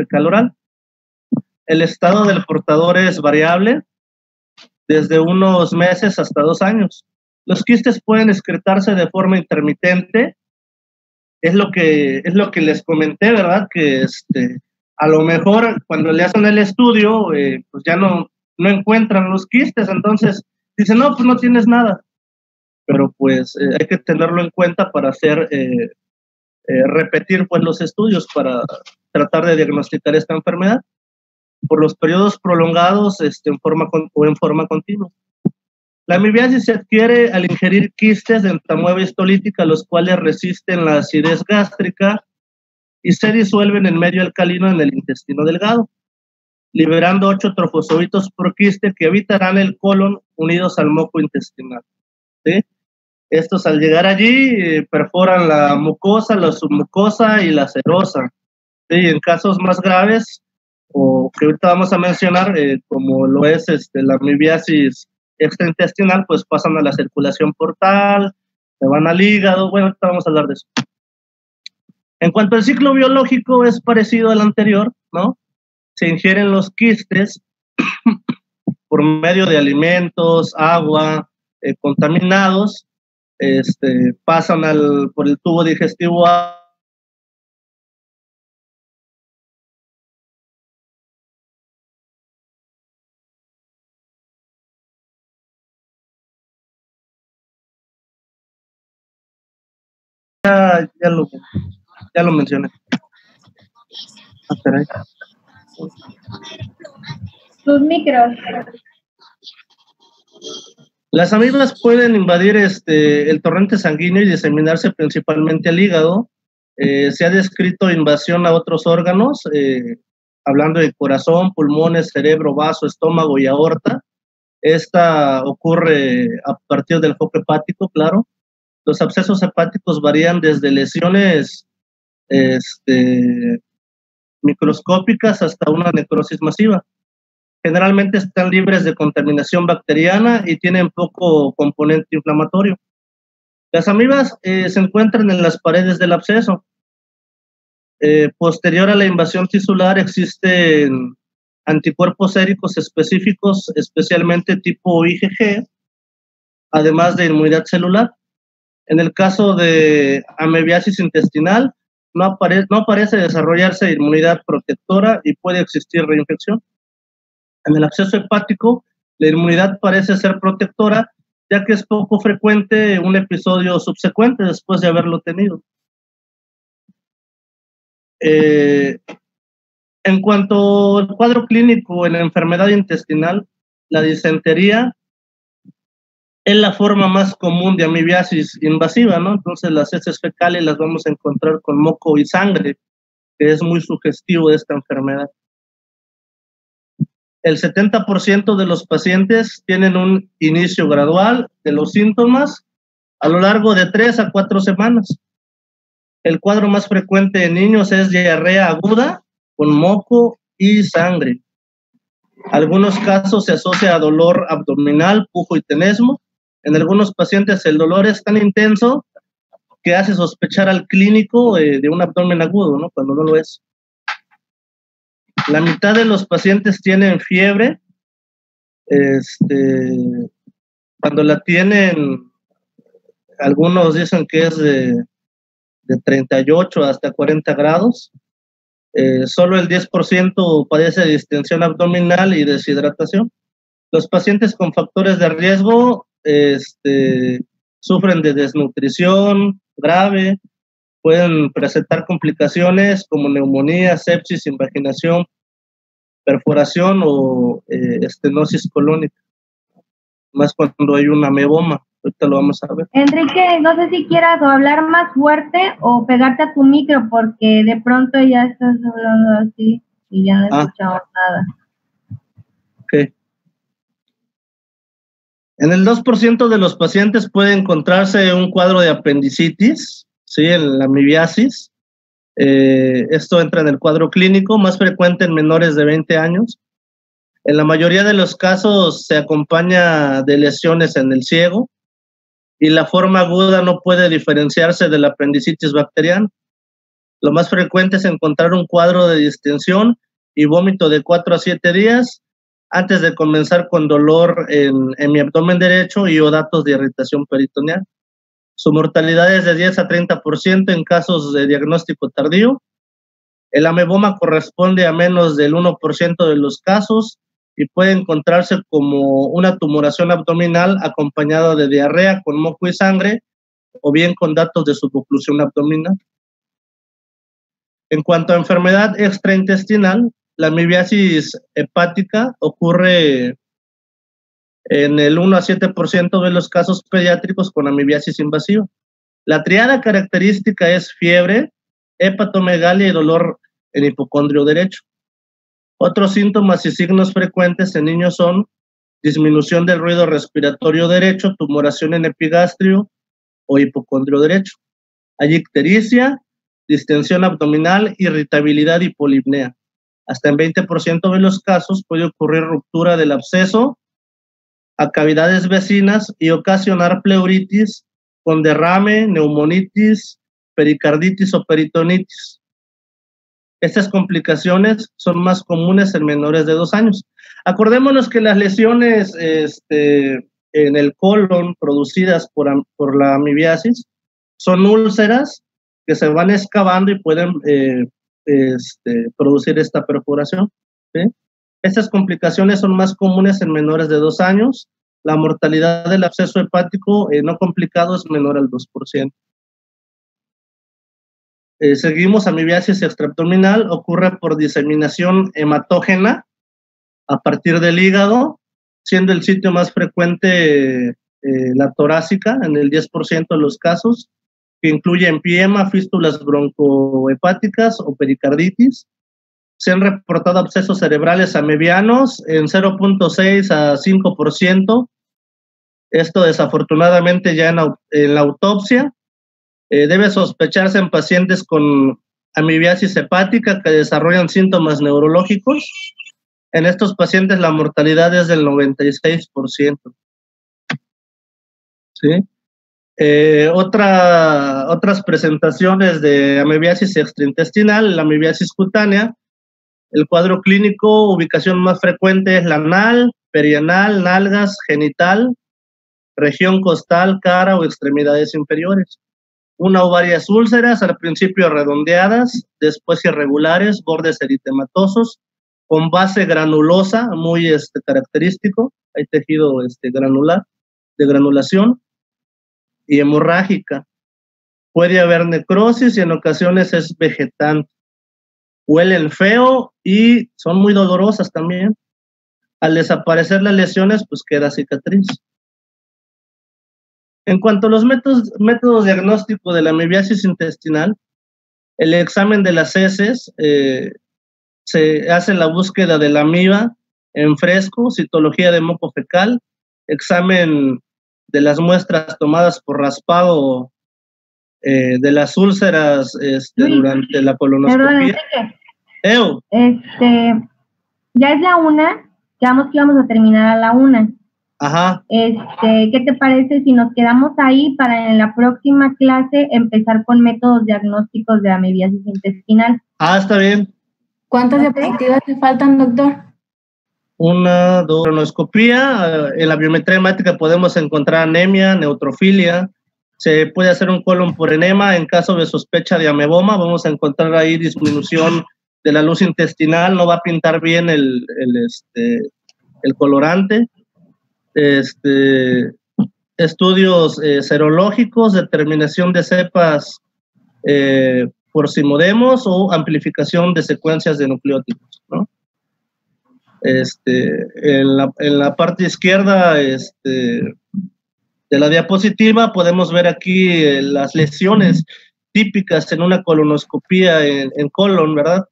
fecal oral. El estado del portador es variable, desde unos meses hasta 2 años. Los quistes pueden excretarse de forma intermitente. Es lo que les comenté, ¿verdad? Que a lo mejor cuando le hacen el estudio, pues ya no encuentran los quistes, entonces dicen, no, pues no tienes nada. Pero pues hay que tenerlo en cuenta para repetir pues los estudios para tratar de diagnosticar esta enfermedad por los periodos prolongados en forma continua. La amibiasis se adquiere al ingerir quistes de entamueba histolítica, los cuales resisten la acidez gástrica y se disuelven en medio alcalino en el intestino delgado, liberando 8 trofozoitos por quiste que evitarán el colon unidos al moco intestinal. ¿Sí? Estos al llegar allí perforan la mucosa, la submucosa y la serosa. ¿Sí? En casos más graves, o que ahorita vamos a mencionar, como lo es la amibiasis extraintestinal, pues pasan a la circulación portal, se van al hígado. Bueno, ahorita vamos a hablar de eso. En cuanto al ciclo biológico, es parecido al anterior, ¿no? Se ingieren los quistes por medio de alimentos, agua, contaminados, pasan por el tubo digestivo ya lo mencioné. Tus micros. Las amibas pueden invadir el torrente sanguíneo y diseminarse principalmente al hígado. Se ha descrito invasión a otros órganos, hablando de corazón, pulmones, cerebro, vaso, estómago y aorta. Esta ocurre a partir del foco hepático, claro. Los abscesos hepáticos varían desde lesiones microscópicas hasta una necrosis masiva. Generalmente están libres de contaminación bacteriana y tienen poco componente inflamatorio. Las amibas se encuentran en las paredes del absceso. Posterior a la invasión tisular existen anticuerpos séricos específicos, especialmente tipo IgG, además de inmunidad celular. En el caso de amibiasis intestinal, no parece desarrollarse inmunidad protectora y puede existir reinfección. En el absceso hepático, la inmunidad parece ser protectora, ya que es poco frecuente un episodio subsecuente después de haberlo tenido. En cuanto al cuadro clínico en la enfermedad intestinal, la disentería es la forma más común de amibiasis invasiva, ¿no? Entonces las heces fecales las vamos a encontrar con moco y sangre, que es muy sugestivo de esta enfermedad. El 70% de los pacientes tienen un inicio gradual de los síntomas a lo largo de 3 a 4 semanas. El cuadro más frecuente en niños es diarrea aguda con moco y sangre. Algunos casos se asocia a dolor abdominal, pujo y tenesmo. En algunos pacientes el dolor es tan intenso que hace sospechar al clínico de un abdomen agudo, ¿no? Cuando no lo es. La mitad de los pacientes tienen fiebre. Cuando la tienen, algunos dicen que es de 38 hasta 40 grados. Solo el 10% padece de distensión abdominal y deshidratación. Los pacientes con factores de riesgo sufren de desnutrición grave, pueden presentar complicaciones como neumonía, sepsis, invaginación, perforación o estenosis colónica, más cuando hay una ameboma. Ahorita lo vamos a ver. Enrique, no sé si quieras o hablar más fuerte o pegarte a tu micro, porque de pronto ya estás hablando así y ya no escuchamos nada. Ok. En el 2% de los pacientes puede encontrarse un cuadro de apendicitis, ¿sí? En la amibiasis. Esto entra en el cuadro clínico, más frecuente en menores de 20 años. En la mayoría de los casos se acompaña de lesiones en el ciego y la forma aguda no puede diferenciarse de la apendicitis bacteriana. Lo más frecuente es encontrar un cuadro de distensión y vómito de 4 a 7 días antes de comenzar con dolor en mi abdomen derecho y o datos de irritación peritoneal. Su mortalidad es de 10 a 30% en casos de diagnóstico tardío. El ameboma corresponde a menos del 1% de los casos y puede encontrarse como una tumoración abdominal acompañada de diarrea con moco y sangre o bien con datos de suboclusión abdominal. En cuanto a enfermedad extraintestinal, la amibiasis hepática ocurre en el 1 a 7% de los casos pediátricos con amibiasis invasiva. La triada característica es fiebre, hepatomegalia y dolor en hipocondrio derecho. Otros síntomas y signos frecuentes en niños son disminución del ruido respiratorio derecho, tumoración en epigastrio o hipocondrio derecho. Hay ictericia, distensión abdominal, irritabilidad y polipnea. Hasta en 20% de los casos puede ocurrir ruptura del absceso a cavidades vecinas y ocasionar pleuritis con derrame, neumonitis, pericarditis o peritonitis. Estas complicaciones son más comunes en menores de 2 años. Acordémonos que las lesiones en el colon producidas por la amibiasis son úlceras que se van excavando y pueden producir esta perforación, ¿sí? Estas complicaciones son más comunes en menores de 2 años. La mortalidad del absceso hepático no complicado es menor al 2%. Seguimos, amibiasis extraabdominal, ocurre por diseminación hematógena a partir del hígado, siendo el sitio más frecuente la torácica, en el 10% de los casos, que incluye empiema, fístulas broncohepáticas o pericarditis. Se han reportado abscesos cerebrales amebianos en 0.6 a 5%. Esto desafortunadamente ya en la autopsia. Debe sospecharse en pacientes con amibiasis hepática que desarrollan síntomas neurológicos. En estos pacientes la mortalidad es del 96%. ¿Sí? Otras presentaciones de amibiasis extraintestinal, la amibiasis cutánea. El cuadro clínico, ubicación más frecuente es la anal, perianal, nalgas, genital, región costal, cara o extremidades inferiores. Una o varias úlceras, al principio redondeadas, después irregulares, bordes eritematosos, con base granulosa, muy característico, hay tejido granular, de granulación, y hemorrágica. Puede haber necrosis y en ocasiones es vegetante. Huelen feo y son muy dolorosas también. Al desaparecer las lesiones, pues queda cicatriz. En cuanto a los métodos diagnósticos de la amibiasis intestinal, el examen de las heces se hace la búsqueda de la amiba en fresco, citología de moco fecal, examen de las muestras tomadas por raspado de las úlceras durante la colonoscopia. Ya es la 1, quedamos que íbamos a terminar a la 1. Ajá. ¿Qué te parece si nos quedamos ahí para en la próxima clase empezar con métodos diagnósticos de amibiasis intestinal? Está bien. ¿Cuántas diapositivas te faltan, doctor? 1, 2, colonoscopía. En la biometría hemática podemos encontrar anemia, neutrofilia. Se puede hacer un colon por enema en caso de sospecha de ameboma. Vamos a encontrar ahí disminución de la luz intestinal. No va a pintar bien el colorante. Estudios serológicos, determinación de cepas por simodemos o amplificación de secuencias de nucleótidos, ¿no? En la parte izquierda de la diapositiva podemos ver aquí las lesiones típicas en una colonoscopía en colon, ¿verdad?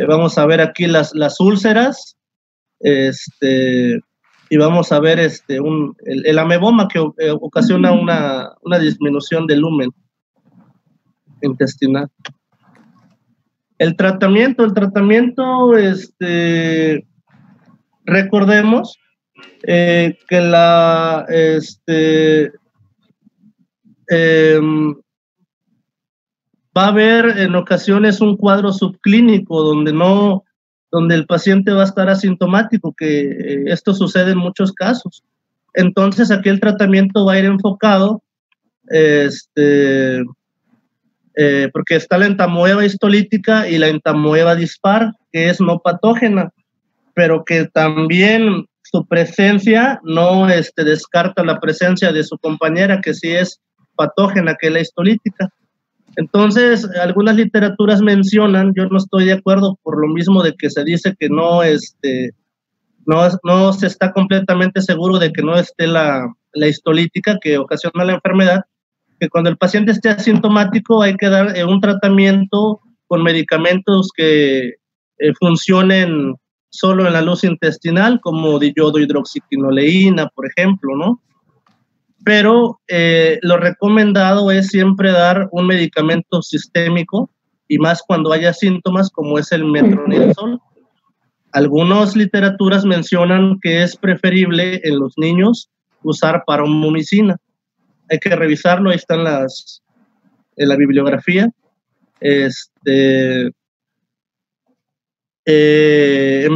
Vamos a ver aquí las úlceras, y vamos a ver el ameboma que ocasiona una disminución del lumen intestinal. El tratamiento, recordemos que va a haber en ocasiones un cuadro subclínico donde el paciente va a estar asintomático, que esto sucede en muchos casos. Entonces aquí el tratamiento va a ir enfocado, porque está la entamoeba histolítica y la entamoeba dispar, que es no patógena, pero que también su presencia no descarta la presencia de su compañera, que sí es patógena, que es la histolítica. Entonces, algunas literaturas mencionan, yo no estoy de acuerdo por lo mismo de que se dice que no se está completamente seguro de que no esté la histolítica que ocasiona la enfermedad, que cuando el paciente esté asintomático hay que dar un tratamiento con medicamentos que funcionen solo en la luz intestinal, como diodohidroxiquinoleína, por ejemplo, ¿no? Pero lo recomendado es siempre dar un medicamento sistémico, y más cuando haya síntomas, como es el metronidazol. Algunas literaturas mencionan que es preferible en los niños usar paromomicina. Hay que revisarlo, ahí están en la bibliografía. En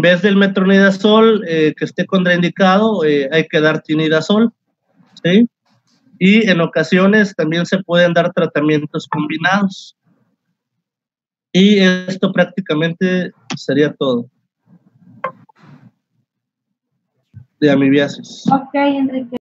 vez del metronidazol que esté contraindicado, hay que dar tinidazol, ¿sí? Y en ocasiones también se pueden dar tratamientos combinados. Y esto prácticamente sería todo de amibiasis. Ok, Enrique.